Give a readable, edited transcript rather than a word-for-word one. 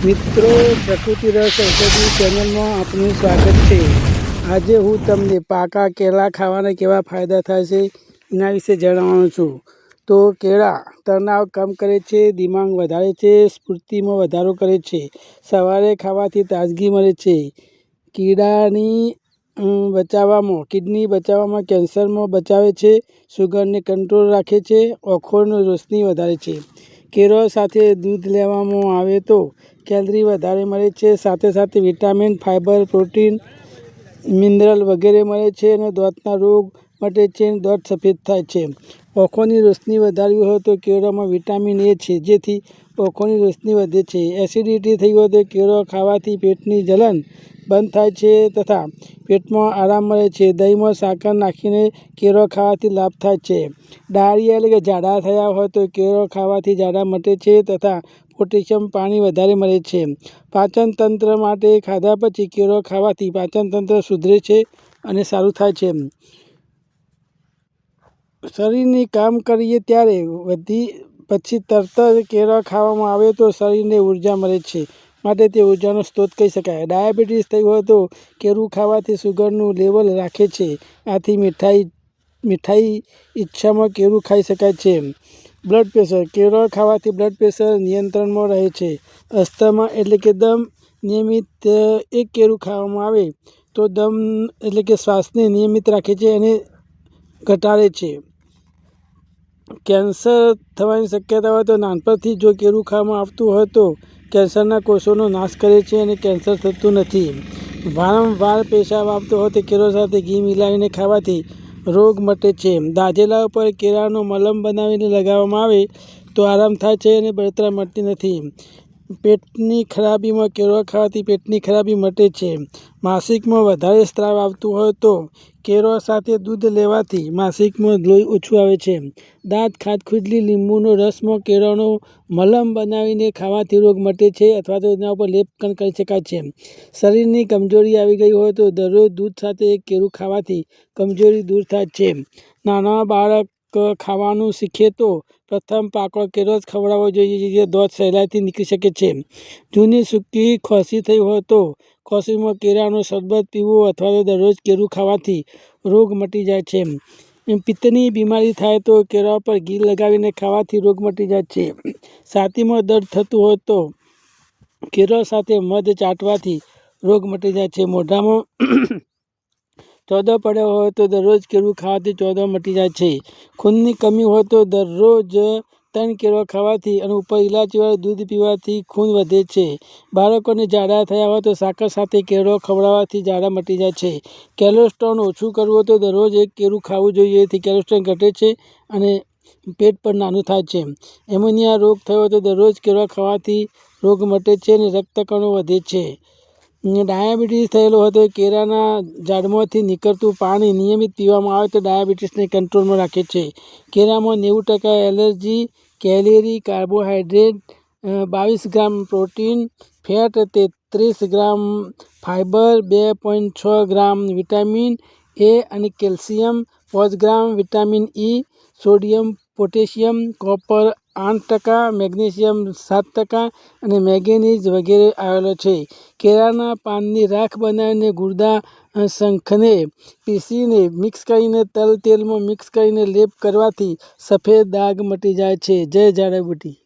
મિત્રો, પ્રકૃતિ રસ ઔષધિ ચેનલમાં આપનું સ્વાગત છે। આજે હું તમને પાકા કેળા ખાવાના કેવા ફાયદા થાય છે એના વિશે જણાવવાનો છું। તો કેળા તણાવ કમ કરે છે, દિમાગ વધારે છે, સ્ફૂર્તિમાં વધારો કરે છે, સવારે ખાવાથી તાજગી મળે છે, કિડની બચાવવામાં, કેન્સરમાં બચાવે છે, સુગરને કંટ્રોલ રાખે છે, આંખોની રોશની વધારે છે। કેળા સાથે દૂધ લેવામાં આવે તો કેલરી વધારે મળે છે, સાથે સાથે વિટામિન, ફાઇબર, પ્રોટીન, મિનરલ વગેરે મળે છે અને દાંતના રોગ મટે છે અને દાંત સફેદ થાય છે। આંખોની રોશની વધારવી હોય તો કેળામાં વિટામિન એ છે, જેથી આંખોની રોશની વધે છે। એસિડિટી થઈ હોય તો કેળો ખાવાથી પેટની જલન બંધ થાય છે તથા પેટમાં આરામ મળે છે। દહીંમાં સાકર નાખીને કેળો ખાવાથી લાભ થાય છે। ડાયરિયા એટલે કે ઝાડા થયા હોય તો કેળો ખાવાથી ઝાડા મટે છે તથા પોટેશિયમ પાણી વધારે મળે છે। પાચન તંત્ર માટે ખાધા પછી કેળો ખાવાથી પાચન તંત્ર સુધરે છે અને સારું થાય છે। શરીરની કામ કરીએ ત્યારે પછી તરત જ કેળો ખાવામાં આવે તો શરીરને ઉર્જા મળે છે, માટે તે ઉર્જાનો સ્ત્રોત કહી શકાય। ડાયાબિટીસ થઈ હોય તો કેળું ખાવાથી સુગરનું લેવલ રાખે છે, આથી મીઠાઈ ઈચ્છામાં કેળું ખાઈ શકાય છે। બ્લડ પ્રેશર, કેળો ખાવાથી બ્લડ પ્રેશર નિયંત્રણમાં રહે છે। અસ્થમા એટલે કે દમ, નિયમિત એક કેળું ખાવામાં આવે તો દમ એટલે કે શ્વાસને નિયમિત રાખે છે અને ઘટાડે છે। કેન્સર થવાની શક્યતા હોય તો નાનપણથી જો કેળું ખાવામાં આવતું હોય તો કેન્સરના કોષોનો નાશ કરે છે અને કેન્સર થતું નથી। વારંવાર પેશાબ આવતો હોય તો કેળો સાથે ઘી મિલાવીને ખાવાથી રોગ મટે છે। દાઝેલા ઉપર કેળાનો મલમ બનાવીને લગાવવામાં આવે તો આરામ થાય છે અને બળતરા મળતી નથી। પેટની ખરાબીમાં કેળો ખાવાથી પેટની ખરાબી મટે છે। માસિકમાં વધારે સ્રાવ આવતું હોય તો કેળો સાથે દૂધ લેવાથી માસિકમાં લોહી ઓછું આવે છે। દાંત ખાજખુજલી, લીંબુનો રસમાં કેળાનો મલમ બનાવીને ખાવાથી રોગ મટે છે અથવા તો એના ઉપર લેપ પણ કરી શકાય છે। શરીરની કમજોરી આવી ગઈ હોય તો દરરોજ દૂધ સાથે એક કેળું ખાવાથી કમજોરી દૂર થાય છે। નાના બાળક ખાવાનું શીખે તો પ્રથમ પાકો કેળો જ ખવડાવવો જોઈએ, જેથી દાંત સહેલાઈથી નીકળી શકે છે। જૂની સૂકી ખાંસી થઈ હોય તો ખાંસીમાં કેળાનો શરબત પીવો અથવા તો દરરોજ કેળું ખાવાથી રોગ મટી જાય છે। પિત્તની બીમારી થાય તો કેળા પર ઘી લગાવીને ખાવાથી રોગ મટી જાય છે। છાતીમાં દર્દ થતું હોય તો કેળો સાથે મધ ચાટવાથી રોગ મટી જાય છે। મોઢામાં ચોદો પડ્યો હોય તો દરરોજ કેળું ખાવાથી ચોદો મટી જાય છે। ખૂનની કમી હોય તો દરરોજ 3 કેળા ખાવાથી અને ઉપર ઇલાયચીવાળું દૂધ પીવાથી ખૂન વધે છે। બાળકોને ઝાડા થયા હોય તો સાકર સાથે કેળો ખવડાવવાથી ઝાડા મટી જાય છે। કોલેસ્ટ્રોલ ઓછું કરવું હોય તો દરરોજ એક કેળું ખાવું જોઈએ, જેથી કોલેસ્ટ્રોલ ઘટે છે અને પેટ પણ નાનું થાય છે। એમોનિયા રોગ થયો હોય તો દરરોજ કેળો ખાવાથી રોગ મટે છે અને રક્તકણો વધે છે। ડાયાબિટીસ થયેલો હોય તો કેળાના ઝાડમાંથી નીકળતું પાણી નિયમિત પીવામાં આવે તો ડાયાબિટીસને કંટ્રોલમાં રાખે છે। કેળામાં 90% energy, calorie, carbohydrate, 22 gram protein, fat, 33 gram fibre, 2.6 gram vitamin A અને calcium, 5 gram vitamin E, sodium, potassium, copper 8%, magnesium 7% અને મેંગેનીઝ વગેરે આવેલો છે। કેળાના પાનની રાખ બનાવીને ગુર્દા, શંખને પીસીને મિક્સ કરીને તેલમાં મિક્સ કરીને લેપ કરવાથી સફેદ દાગ મટી જાય છે। જય ઝાડાબુટી।